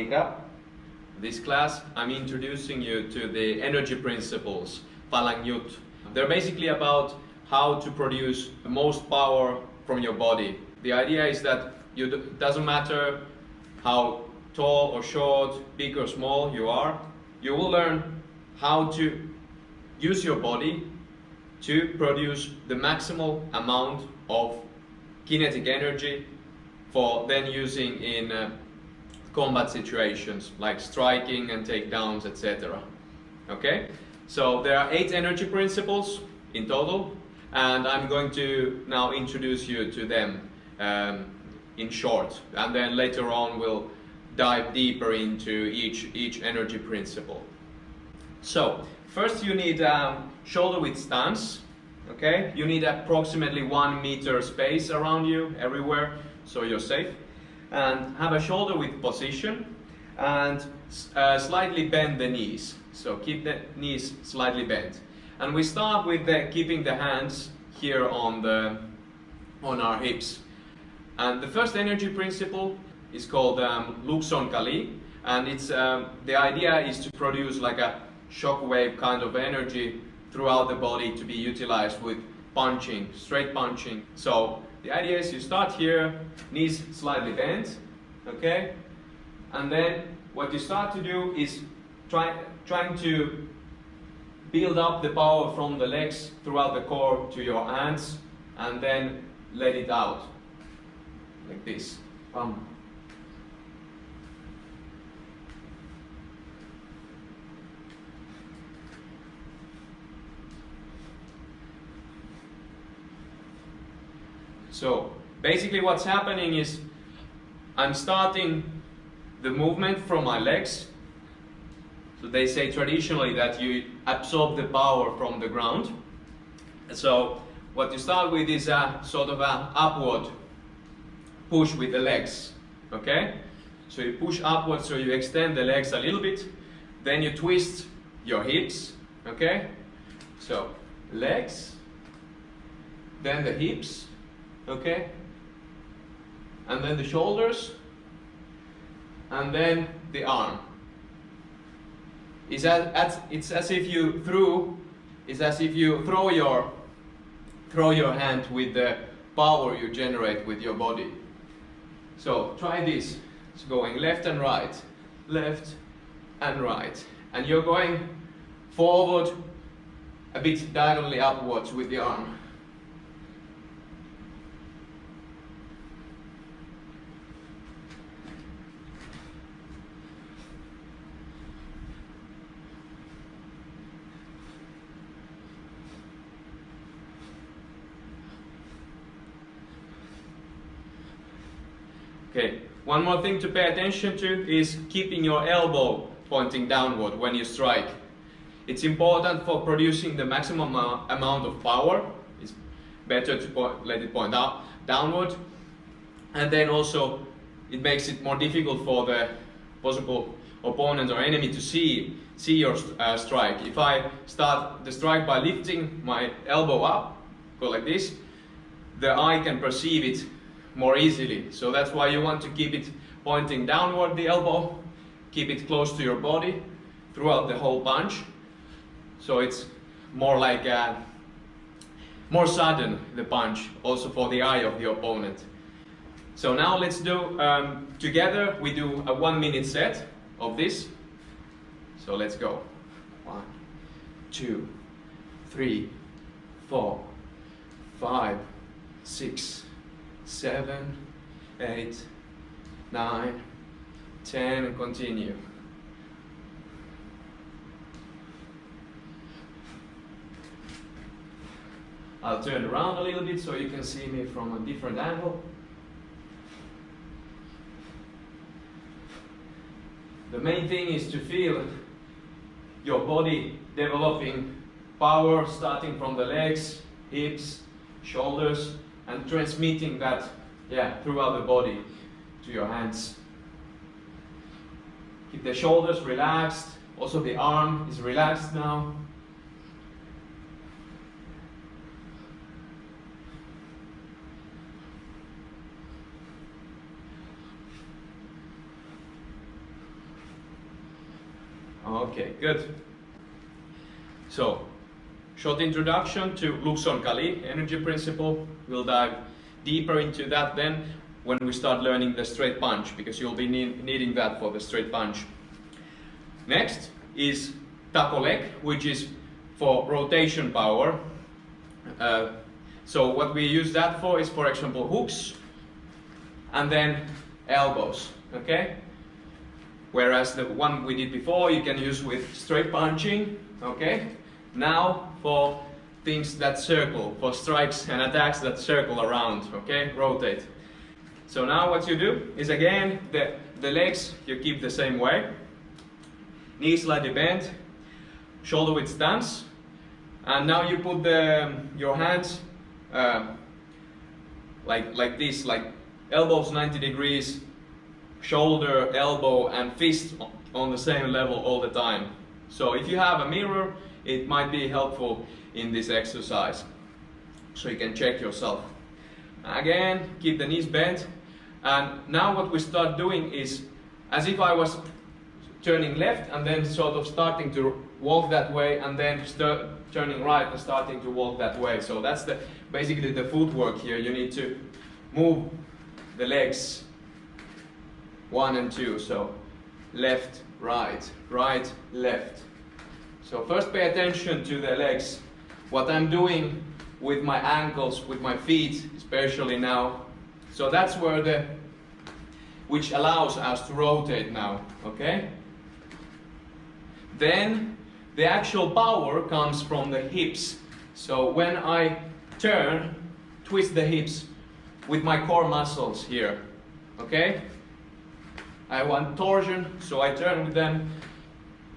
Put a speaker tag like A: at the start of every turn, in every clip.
A: Monika. This class, I'm introducing you to the energy principles, Palangyut. They're basically about how to produce the most power from your body. The idea is that it doesn't matter how tall or short, big or small you are, you will learn how to use your body to produce the maximal amount of kinetic energy for then using in combat situations like striking and takedowns, etc. Okay? So there are 8 energy principles in total, and I'm going to now introduce you to them in short, and then later on we'll dive deeper into each energy principle. So first you need shoulder width stance. Okay, you need approximately 1 meter space around you everywhere, so you're safe, and have a shoulder width position, and slightly bend the knees. So keep the knees slightly bent, and we start with keeping the hands here on our hips. And the first energy principle is called Luxon Kali, and it's the idea is to produce like a shockwave kind of energy throughout the body to be utilized with punching, straight punching. So the idea is you start here, knees slightly bent, okay? And then what you start to do is trying to build up the power from the legs throughout the core to your hands, and then let it out, like this. Bam. So basically what's happening is I'm starting the movement from my legs. So they say traditionally that you absorb the power from the ground. So what you start with is a sort of an upward push with the legs. Okay? So you push upward, so you extend the legs a little bit. Then you twist your hips. Okay? So legs, then the hips. Okay, and then the shoulders, and then the arm. It's as if you throw your hand with the power you generate with your body. So try this. It's going left and right, and you're going forward a bit diagonally upwards with the arm. Okay, one more thing to pay attention to is keeping your elbow pointing downward when you strike. It's important for producing the maximum amount of power. It's better to let it point downward, and then also it makes it more difficult for the possible opponent or enemy to see your strike. If I start the strike by lifting my elbow up, go like this, the eye can perceive it more easily. So that's why you want to keep it pointing downward, the elbow, keep it close to your body throughout the whole punch. So it's more like more sudden, the punch, also for the eye of the opponent. So now let's do, together we do a 1 minute set of this. So let's go. 1, 2, 3, 4, 5, 6, 7, 8, 9, 10, and continue. I'll turn around a little bit so you can see me from a different angle. The main thing is to feel your body developing power starting from the legs, hips, shoulders, and transmitting that throughout the body to your hands. Keep the shoulders relaxed, also the arm is relaxed now. Okay, good. So, short introduction to Luxon-Kali energy principle. We'll dive deeper into that then when we start learning the straight punch, because you'll be needing that for the straight punch. Next is taco leg, which is for rotation power. So what we use that for is, for example, hooks and then elbows, okay? Whereas the one we did before you can use with straight punching, okay? Now for things that circle, for strikes and attacks that circle around, okay? Rotate. So now what you do is, again, the legs you keep the same way. Knees slightly bent, shoulder width stance, and now you put your hands like this, like elbows 90 degrees, shoulder, elbow, and fist on the same level all the time. So if you have a mirror, it might be helpful in this exercise, so you can check yourself. Again, keep the knees bent, and now what we start doing is as if I was turning left and then sort of starting to walk that way, and then turning right and starting to walk that way. So that's basically the footwork here. You need to move the legs 1 and 2. So left, right, right, left. So first pay attention to the legs. What I'm doing with my ankles, with my feet, especially now. So that's where which allows us to rotate now, okay? Then the actual power comes from the hips. So when I turn, twist the hips with my core muscles here, okay? I want torsion, so I turn with them.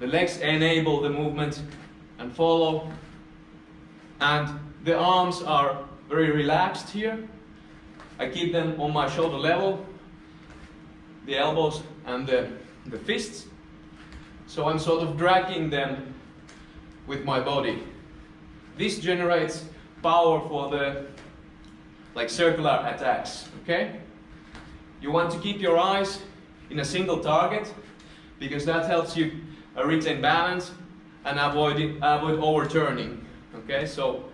A: The legs enable the movement and follow. And the arms are very relaxed here. I keep them on my shoulder level, the elbows and the fists. So I'm sort of dragging them with my body. This generates power for the circular attacks, okay? You want to keep your eyes in a single target, because that helps you retain balance and avoid overturning, okay? So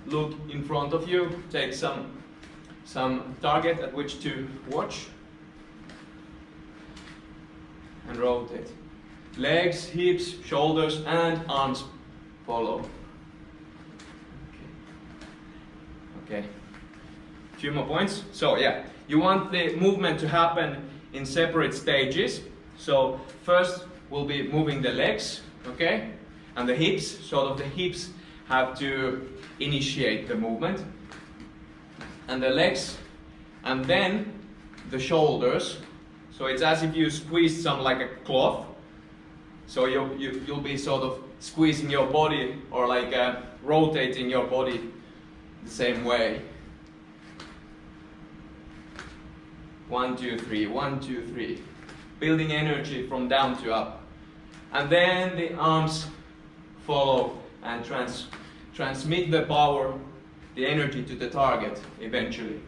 A: look in front of you, take some target at which to watch, and rotate. Legs, hips, shoulders, and arms follow. Okay. A few more points. So yeah, you want the movement to happen in separate stages. So first we'll be moving the legs, okay? And the hips, sort of the hips have to initiate the movement. And the legs, and then the shoulders. So it's as if you squeeze some like a cloth. So you'll be sort of squeezing your body, or rotating your body the same way. 1, 2, 3, 1, 2, 3. Building energy from down to up. And then the arms follow and transmit the power, the energy to the target eventually.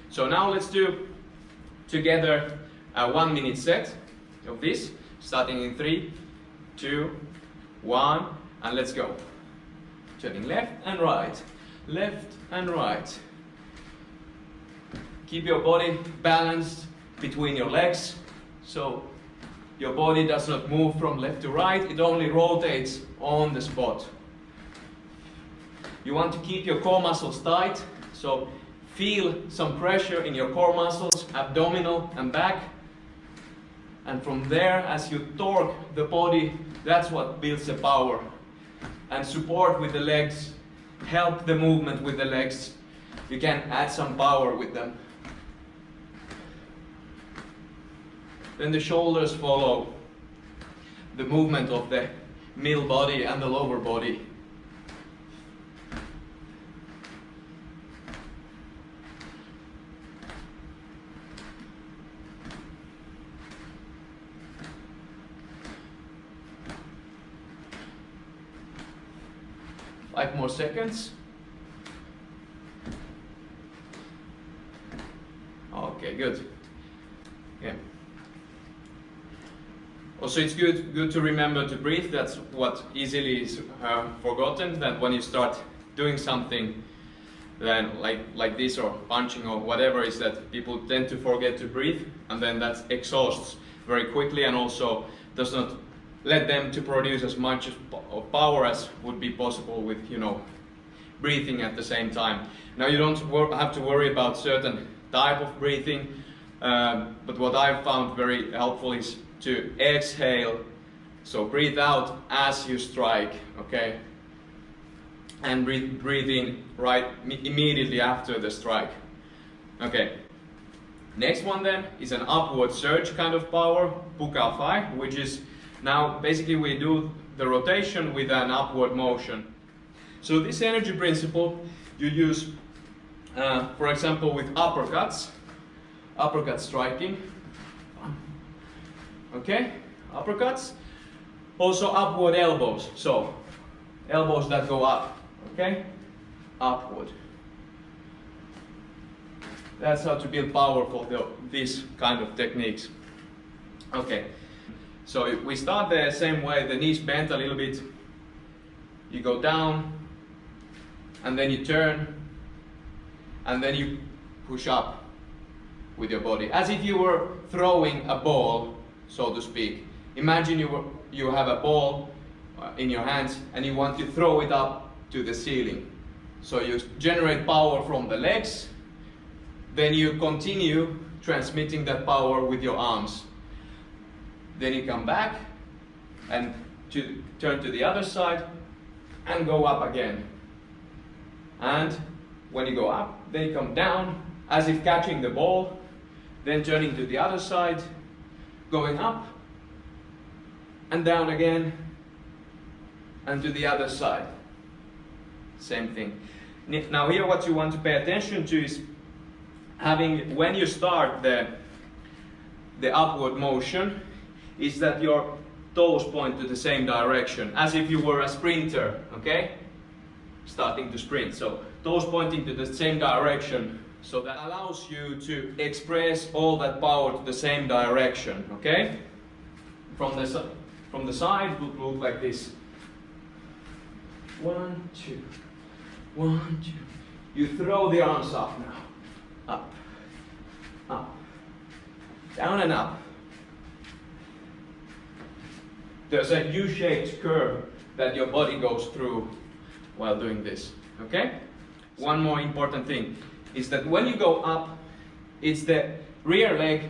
A: So now let's do together a 1 minute set of this, starting in 3, 2, 1, and let's go. Turning left and right, left and right. Keep your body balanced between your legs, so your body does not move from left to right, it only rotates on the spot. You want to keep your core muscles tight, so feel some pressure in your core muscles, abdominal and back. And from there, as you torque the body, that's what builds the power. And support with the legs, help the movement with the legs. You can add some power with them. Then the shoulders follow the movement of the middle body and the lower body. Five more seconds. Okay, good. Yeah. Also, it's good to remember to breathe. That's what easily is forgotten, that when you start doing something then like this or punching or whatever, is that people tend to forget to breathe, and then that exhausts very quickly and also does not let them to produce as much of power as would be possible with, you know, breathing at the same time. Now you don't have to worry about certain type of breathing, but what I've found very helpful is to exhale, so breathe out as you strike, okay? And breathe in right immediately after the strike. Okay. Next one then is an upward surge kind of power, puka fai, which is now basically we do the rotation with an upward motion. So this energy principle you use, for example, with uppercut striking. Okay, uppercuts. Also upward elbows, so elbows that go up, okay, upward. That's how to build power for these kind of techniques. Okay, so we start the same way, the knees bent a little bit. You go down, and then you turn, and then you push up with your body, as if you were throwing a ball, so to speak. Imagine you have a ball in your hands and you want to throw it up to the ceiling. So you generate power from the legs, then you continue transmitting that power with your arms. Then you come back and turn to the other side and go up again. And when you go up, then you come down as if catching the ball, then turning to the other side, going up and down again and to the other side. Same thing. Now here what you want to pay attention to is having, when you start the upward motion, is that your toes point to the same direction, as if you were a sprinter, okay? Starting to sprint, so toes pointing to the same direction, so that allows you to express all that power to the same direction, okay? From the side, it would look like this. 1, 2, 1, 2. You throw the arms up now. Up, up, down and up. There's a U-shaped curve that your body goes through while doing this, okay? One more important thing is that when you go up, it's the rear leg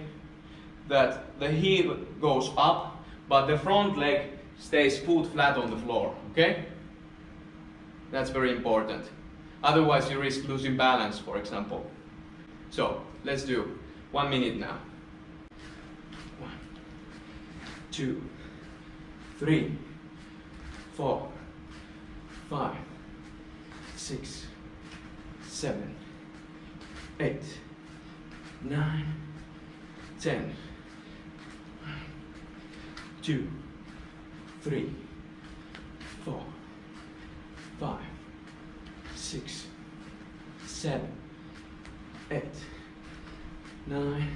A: that the heel goes up, but the front leg stays foot flat on the floor, okay? That's very important. Otherwise you risk losing balance, for example. So, let's do 1 minute now. 1, 2, 3, 4, 5, 6, 7, 8, 9, 10. 2, 3, 4, 5, 6, 7, 8, 9,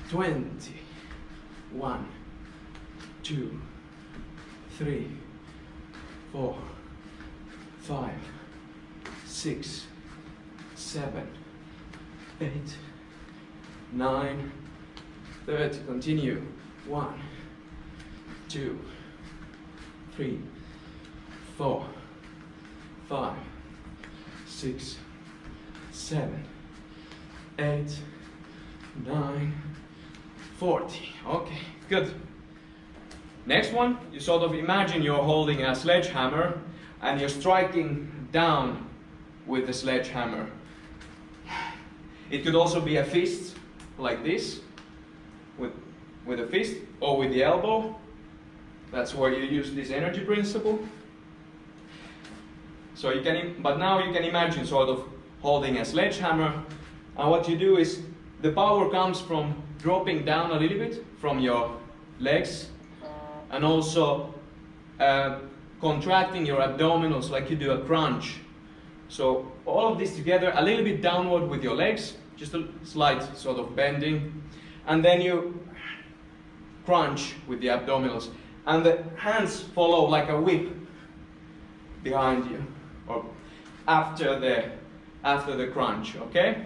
A: 20. 1, 2, 3, 4, 5, 6, 7, 8, 9, 30. Continue. 1, 2, 3, 4, 5, 6, 7, 8, 9, 40. Okay, good. Next one, you sort of imagine you're holding a sledgehammer and you're striking down with the sledgehammer. It could also be a fist, like this, with a fist, or with the elbow. That's where you use this energy principle. So you can, but now you can imagine sort of holding a sledgehammer, and what you do is the power comes from dropping down a little bit from your legs, and also contracting your abdominals like you do a crunch. So all of this together, a little bit downward with your legs, just a slight sort of bending, and then you crunch with the abdominals, and the hands follow like a whip behind you, or after the crunch, okay?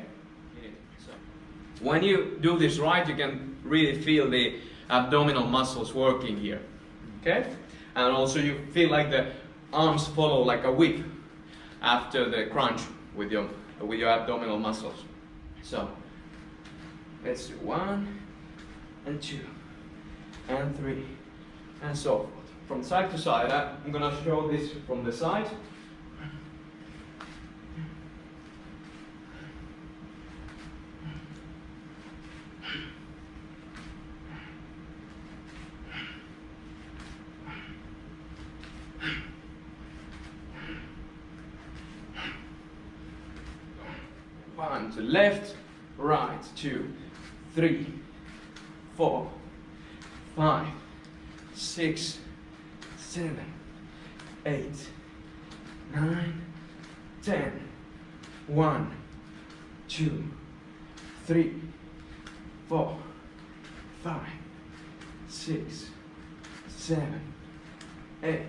A: When you do this right, you can really feel the abdominal muscles working here, okay? And also you feel like the arms follow like a whip after the crunch with your abdominal muscles. So let's do 1 and 2 and 3 and so forth. From side to side. I'm gonna show this from the side. One to left, right, 2, 3, 4, 5, 6, 7, 8, 9, 10. 1, 2, 3, 4, 5, 6, 7, 8,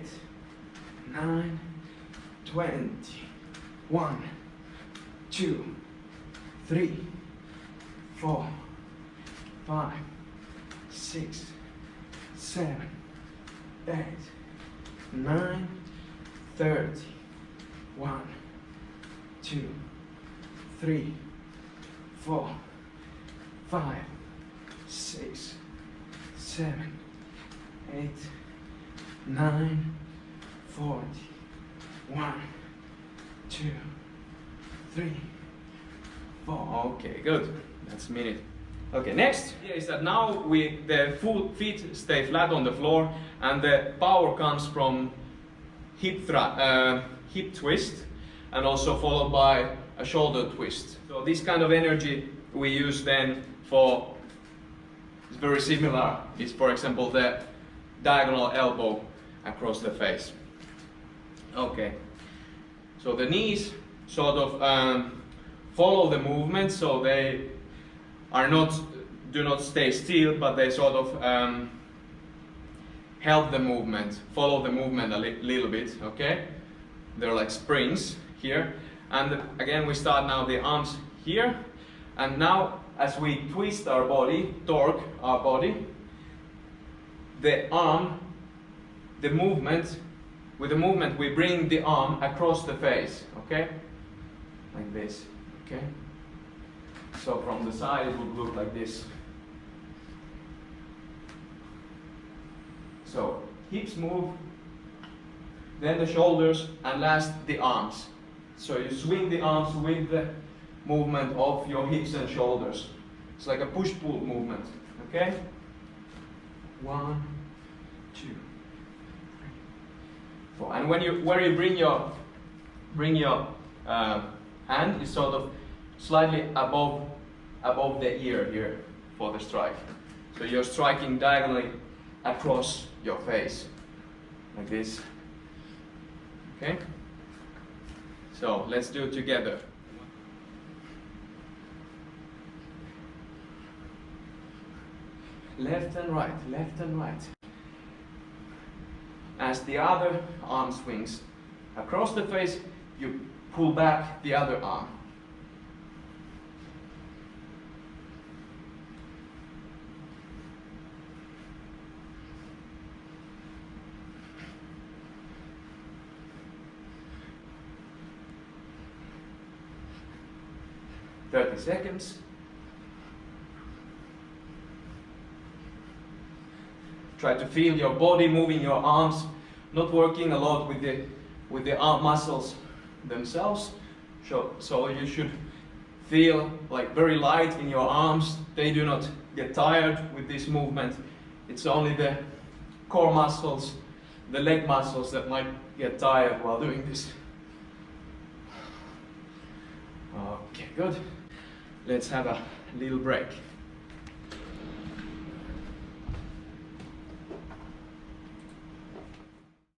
A: 9, 20. 1, 2, 3, 4, 5, 6, 7, 8, 9, 30. 1, 2, 3, 4, 5, 6, 7, 8, 9, 40. 1, 2, 3, 4. Okay, good. That's a minute. Okay, next is that now the feet stay flat on the floor, and the power comes from hip twist, and also followed by a shoulder twist. So this kind of energy we use then for, it's very similar, is for example the diagonal elbow across the face. Okay, so the knees sort of follow the movement, so they do not stay still, but they sort of help the movement, follow the movement a little bit, okay? They're like springs here. And again, we start now the arms here. And now as we twist our body, torque our body, with the movement we bring the arm across the face, okay? Like this, okay? So from the side it would look like this. So hips move, then the shoulders, and last the arms. So you swing the arms with the movement of your hips and shoulders. It's like a push-pull movement, okay? 1, 2, 3, 4. And where you bring your hand is sort of slightly above the ear here for the strike. So you're striking diagonally across your face, like this. Okay? So let's do it together. Left and right, left and right. As the other arm swings across the face, you pull back the other arm. "30 seconds. Try to feel your body moving your arms, not working a lot with the arm muscles themselves. So you should feel like very light in your arms. They do not get tired with this movement. It's only the core muscles, the leg muscles that might get tired while doing this. Okay, good. Let's have a little break.